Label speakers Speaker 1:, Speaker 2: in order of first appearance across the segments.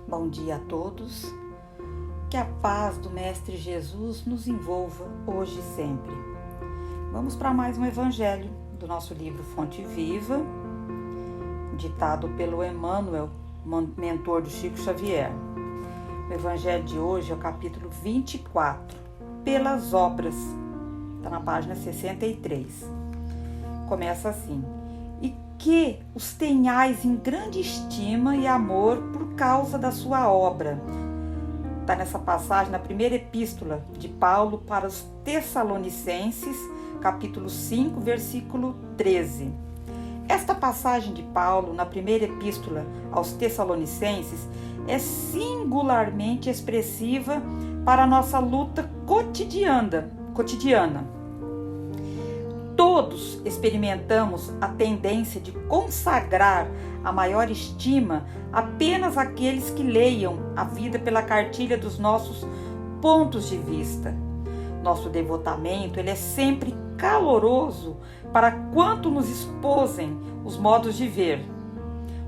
Speaker 1: Bom dia a todos, que a paz do Mestre Jesus nos envolva hoje e sempre. Vamos para mais um evangelho do nosso livro Fonte Viva, ditado pelo Emmanuel, mentor do Chico Xavier. O evangelho de hoje é o capítulo 24, pelas obras, está na página 63. Começa assim: e que os tenhais em grande estima e amor por causa da sua obra. Está nessa passagem, na primeira epístola de Paulo para os Tessalonicenses, capítulo 5, versículo 13. Esta passagem de Paulo, na primeira epístola aos Tessalonicenses, é singularmente expressiva para a nossa luta cotidiana. Todos experimentamos a tendência de consagrar a maior estima apenas àqueles que leiam a vida pela cartilha dos nossos pontos de vista. Nosso devotamento ele é sempre caloroso para quanto nos exposem os modos de ver,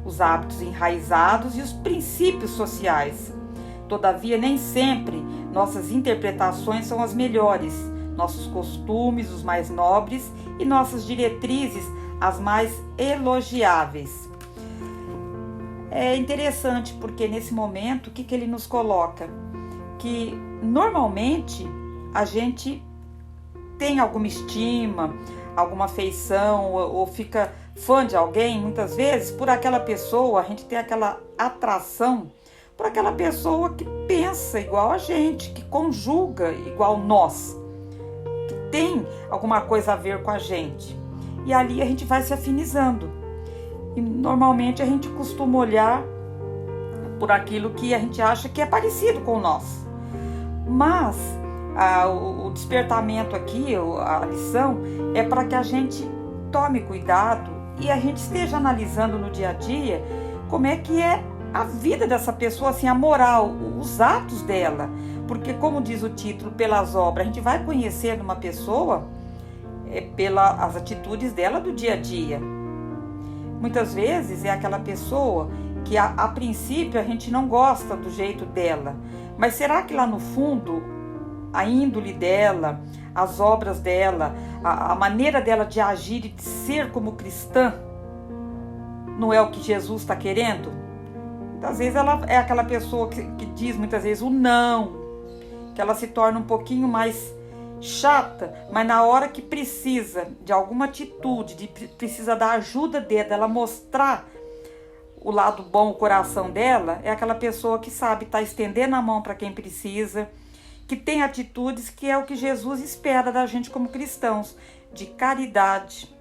Speaker 1: os hábitos enraizados e os princípios sociais. Todavia, nem sempre nossas interpretações são as melhores, nossos costumes os mais nobres e nossas diretrizes as mais elogiáveis. É interessante porque nesse momento o que ele nos coloca? Que normalmente a gente tem alguma estima, alguma afeição ou fica fã de alguém, muitas vezes por aquela pessoa, a gente tem aquela atração por aquela pessoa que pensa igual a gente, que conjuga igual nós, que tem alguma coisa a ver com a gente. E ali a gente vai se afinizando. E normalmente a gente costuma olhar por aquilo que a gente acha que é parecido com nós. Mas o despertamento aqui, a lição, é para que a gente tome cuidado e a gente esteja analisando no dia a dia como é que é a vida dessa pessoa, assim, a moral, os atos dela. Porque, como diz o título, pelas obras, a gente vai conhecendo uma pessoa pelas atitudes dela do dia a dia. Muitas vezes é aquela pessoa que a princípio a gente não gosta do jeito dela, mas será que lá no fundo a índole dela, as obras dela, a maneira dela de agir e de ser como cristã não é o que Jesus está querendo? Às vezes ela é aquela pessoa que diz muitas vezes o não, que ela se torna um pouquinho mais chata, mas na hora que precisa de alguma atitude, precisa da ajuda dela mostrar o lado bom, o coração dela, é aquela pessoa que sabe estar estendendo a mão para quem precisa, que tem atitudes que é o que Jesus espera da gente como cristãos, de caridade,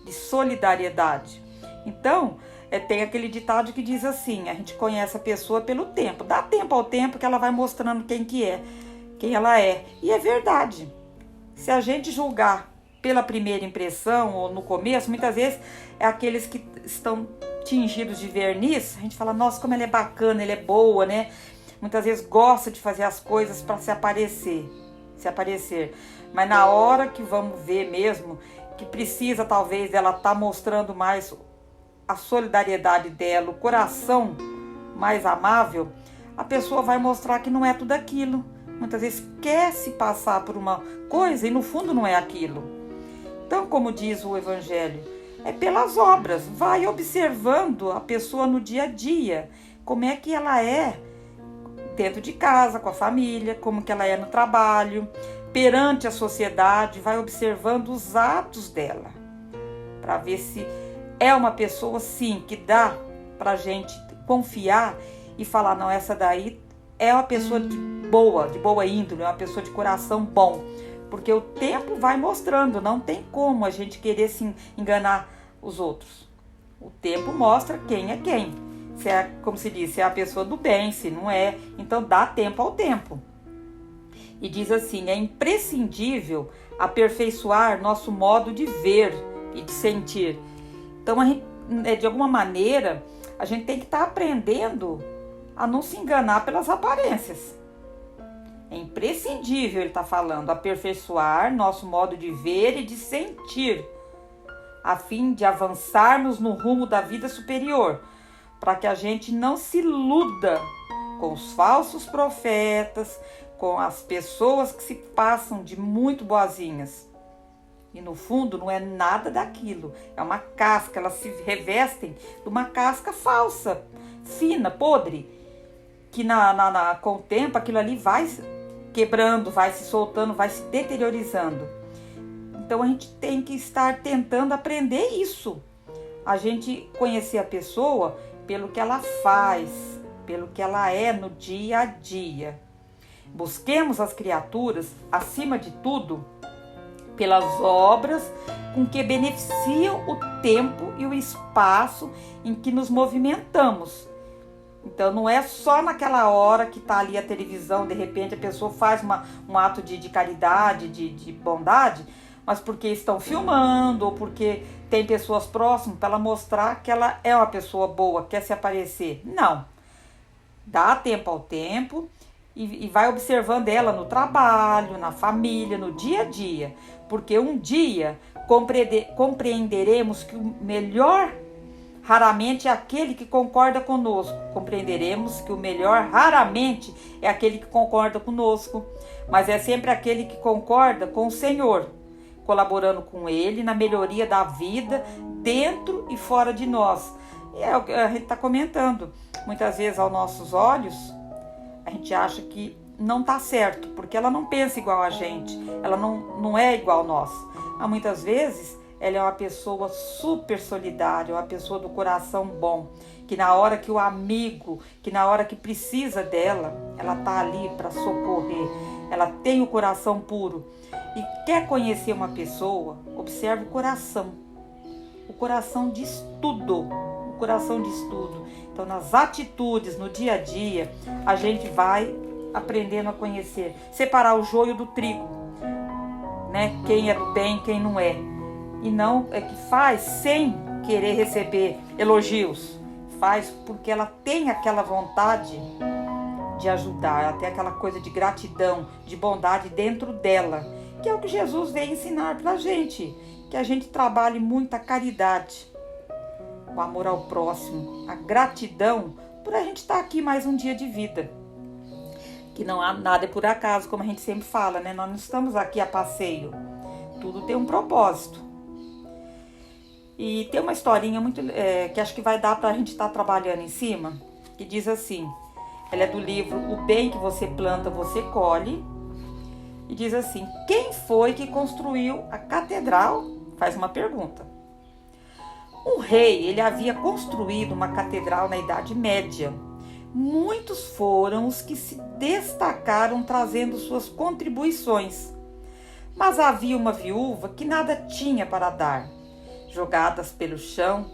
Speaker 1: de solidariedade. Então, tem aquele ditado que diz assim: a gente conhece a pessoa pelo tempo, dá tempo ao tempo que ela vai mostrando quem ela é. E é verdade. Se a gente julgar pela primeira impressão ou no começo, muitas vezes é aqueles que estão tingidos de verniz, a gente fala, nossa, como ela é bacana, ela é boa, né? Muitas vezes gosta de fazer as coisas para se aparecer. Mas na hora que vamos ver mesmo, que precisa talvez dela estar mostrando mais a solidariedade dela, o coração mais amável, a pessoa vai mostrar que não é tudo aquilo. Muitas vezes quer se passar por uma coisa e no fundo não é aquilo. Então, como diz o Evangelho, é pelas obras. Vai observando a pessoa no dia a dia, como é que ela é dentro de casa, com a família, como que ela é no trabalho, perante a sociedade, vai observando os atos dela, para ver se é uma pessoa, sim, que dá pra gente confiar e falar, não, essa daí é uma pessoa de boa índole, é uma pessoa de coração bom. Porque o tempo vai mostrando, não tem como a gente querer se enganar os outros. O tempo mostra quem é quem. Se é, como se diz, se é a pessoa do bem, se não é, então dá tempo ao tempo. E diz assim, é imprescindível aperfeiçoar nosso modo de ver e de sentir. Então, de alguma maneira, a gente tem que estar aprendendo a não se enganar pelas aparências. É imprescindível, ele está falando, aperfeiçoar nosso modo de ver e de sentir, a fim de avançarmos no rumo da vida superior, para que a gente não se iluda com os falsos profetas, com as pessoas que se passam de muito boazinhas. E no fundo não é nada daquilo, é uma casca, elas se revestem de uma casca falsa, fina, podre, que com o tempo aquilo ali vai quebrando, vai se soltando, vai se deteriorizando. Então a gente tem que estar tentando aprender isso, a gente conhecer a pessoa pelo que ela faz, pelo que ela é no dia a dia. Busquemos as criaturas, acima de tudo, pelas obras com que beneficiam o tempo e o espaço em que nos movimentamos. Então não é só naquela hora que está ali a televisão, de repente a pessoa faz um ato de caridade, de bondade, mas porque estão filmando ou porque tem pessoas próximas para ela mostrar que ela é uma pessoa boa, quer se aparecer. Não. Dá tempo ao tempo e vai observando ela no trabalho, na família, no dia a dia. Porque um dia compreenderemos que o melhor raramente é aquele que concorda conosco. Compreenderemos que o melhor raramente é aquele que concorda conosco, mas é sempre aquele que concorda com o Senhor, colaborando com Ele na melhoria da vida dentro e fora de nós. E é o que a gente está comentando. Muitas vezes, aos nossos olhos, a gente acha que não está certo, porque ela não pensa igual a gente, ela não é igual a nós. Mas muitas vezes ela é uma pessoa super solidária, uma pessoa do coração bom, que na hora que o amigo, que na hora que precisa dela, ela está ali para socorrer, ela tem o coração puro. E quer conhecer uma pessoa, observe o coração diz tudo, o coração diz tudo. Então nas atitudes, no dia a dia, a gente vai aprendendo a conhecer, separar o joio do trigo, né? Quem é do bem, quem não é. E não é que faz sem querer receber elogios, faz porque ela tem aquela vontade de ajudar, ela tem aquela coisa de gratidão, de bondade dentro dela, que é o que Jesus veio ensinar pra gente, que a gente trabalhe muito a caridade, o amor ao próximo, a gratidão por a gente estar aqui mais um dia de vida. Que não há nada por acaso, como a gente sempre fala, né? Nós não estamos aqui a passeio. Tudo tem um propósito. E tem uma historinha muito que acho que vai dar para a gente estar trabalhando em cima, que diz assim, ela é do livro O Bem que Você Planta, Você Colhe, e diz assim, quem foi que construiu a catedral? Faz uma pergunta. Um rei, ele havia construído uma catedral na Idade Média. Muitos foram os que se destacaram trazendo suas contribuições. Mas havia uma viúva que nada tinha para dar. Jogadas pelo chão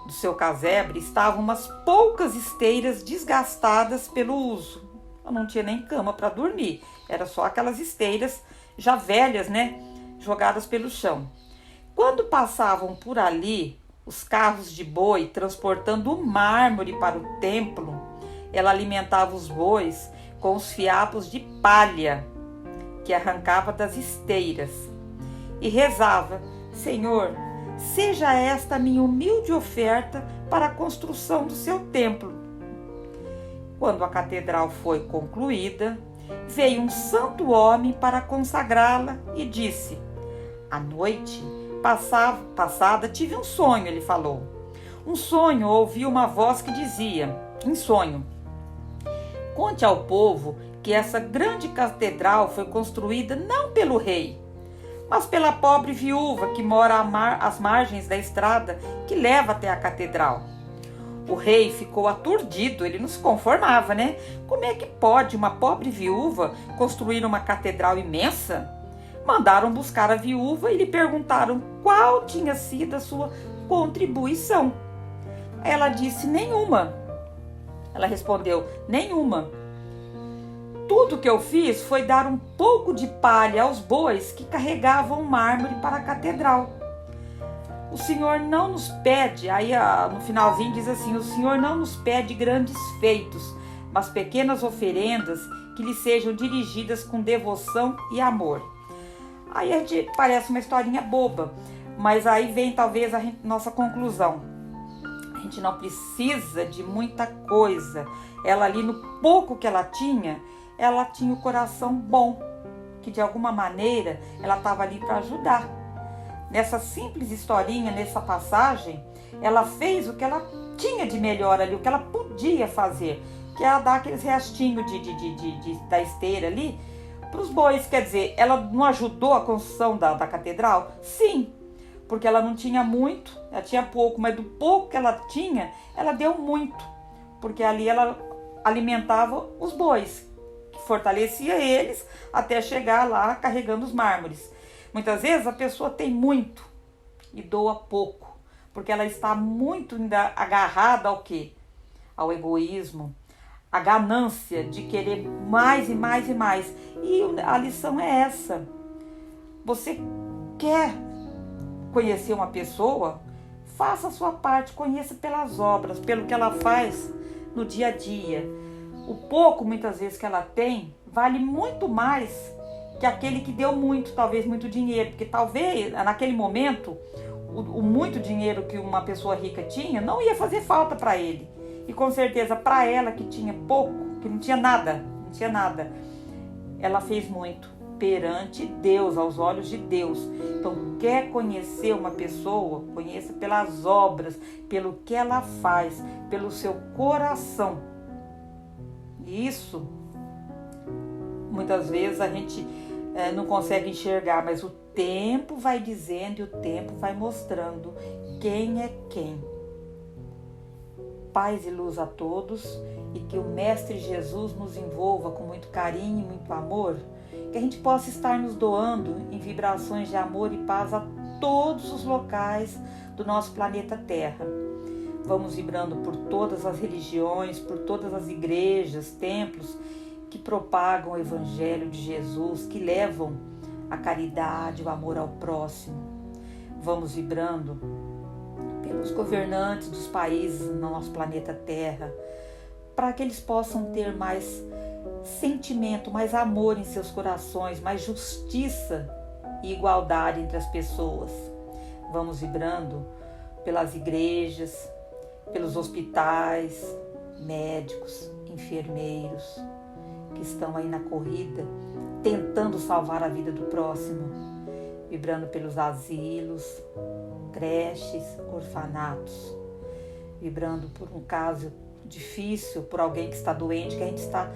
Speaker 1: do seu casebre estavam umas poucas esteiras desgastadas pelo uso. Ela não tinha nem cama para dormir, era só aquelas esteiras já velhas, né, jogadas pelo chão. Quando passavam por ali os carros de boi transportando o mármore para o templo, ela alimentava os bois com os fiapos de palha que arrancava das esteiras e rezava, Senhor, seja esta a minha humilde oferta para a construção do seu templo. Quando a catedral foi concluída, veio um santo homem para consagrá-la e disse, à noite passada tive um sonho, ele falou. Um sonho, ouvi uma voz que dizia, em sonho, conte ao povo que essa grande catedral foi construída não pelo rei, mas pela pobre viúva que mora às margens da estrada que leva até a catedral. O rei ficou aturdido, ele não se conformava, né? Como é que pode uma pobre viúva construir uma catedral imensa? Mandaram buscar a viúva e lhe perguntaram qual tinha sido a sua contribuição. Ela disse, nenhuma. Ela respondeu, nenhuma. Tudo que eu fiz foi dar um pouco de palha aos bois que carregavam mármore para a catedral. O Senhor não nos pede, aí no finalzinho diz assim, o Senhor não nos pede grandes feitos, mas pequenas oferendas que lhe sejam dirigidas com devoção e amor. Aí a gente parece uma historinha boba, mas aí vem talvez a nossa conclusão. A A gente não precisa de muita coisa. Ela ali, no pouco que ela tinha o coração bom, que de alguma maneira ela estava ali para ajudar. Nessa simples historinha, nessa passagem, ela fez o que ela tinha de melhor ali, o que ela podia fazer, que era dar aqueles restinhos da esteira ali para os bois. Quer dizer, ela não ajudou a construção da catedral? Sim, porque ela não tinha muito, ela tinha pouco, mas do pouco que ela tinha, ela deu muito, porque ali ela alimentava os bois, que fortalecia eles até chegar lá carregando os mármores. Muitas vezes a pessoa tem muito e doa pouco, porque ela está muito ainda agarrada ao quê? Ao egoísmo, a ganância de querer mais e mais e mais. E a lição é essa: você quer conhecer uma pessoa, faça a sua parte, conheça pelas obras, pelo que ela faz no dia a dia. O pouco, muitas vezes, que ela tem, vale muito mais que aquele que deu muito, talvez muito dinheiro, porque talvez, naquele momento, o muito dinheiro que uma pessoa rica tinha, não ia fazer falta para ele. E com certeza, para ela que tinha pouco, que não tinha nada, ela fez muito perante Deus, aos olhos de Deus. Então, quer conhecer uma pessoa, conheça pelas obras, pelo que ela faz, pelo seu coração. E isso, muitas vezes a gente não consegue enxergar, mas o tempo vai dizendo e o tempo vai mostrando quem é quem. Paz e luz a todos, e que o Mestre Jesus nos envolva com muito carinho e muito amor, que a gente possa estar nos doando em vibrações de amor e paz a todos os locais do nosso planeta Terra. Vamos vibrando por todas as religiões, por todas as igrejas, templos que propagam o Evangelho de Jesus, que levam a caridade, o amor ao próximo. Vamos vibrando pelos governantes dos países no nosso planeta Terra, para que eles possam ter mais sentimento, mais amor em seus corações, mais justiça e igualdade entre as pessoas. Vamos vibrando pelas igrejas, pelos hospitais, médicos, enfermeiros, que estão aí na corrida, tentando salvar a vida do próximo, vibrando pelos asilos, creches, orfanatos, vibrando por um caso difícil, por alguém que está doente, que a gente está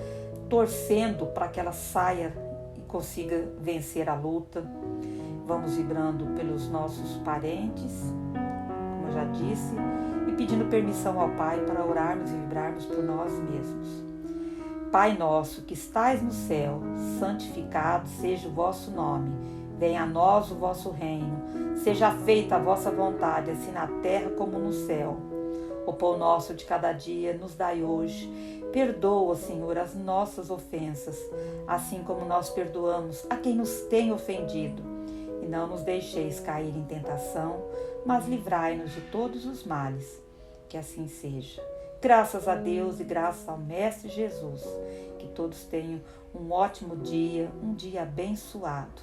Speaker 1: torcendo para que ela saia e consiga vencer a luta. Vamos vibrando pelos nossos parentes, como eu já disse, e pedindo permissão ao Pai para orarmos e vibrarmos por nós mesmos. Pai nosso, que estais no céu, santificado seja o vosso nome. Venha a nós o vosso reino. Seja feita a vossa vontade, assim na terra como no céu. O pão nosso de cada dia nos dai hoje. Perdoa, Senhor, as nossas ofensas, assim como nós perdoamos a quem nos tem ofendido. E não nos deixeis cair em tentação, mas livrai-nos de todos os males. Que assim seja. Graças a Deus e graças ao Mestre Jesus. Que todos tenham um ótimo dia, um dia abençoado.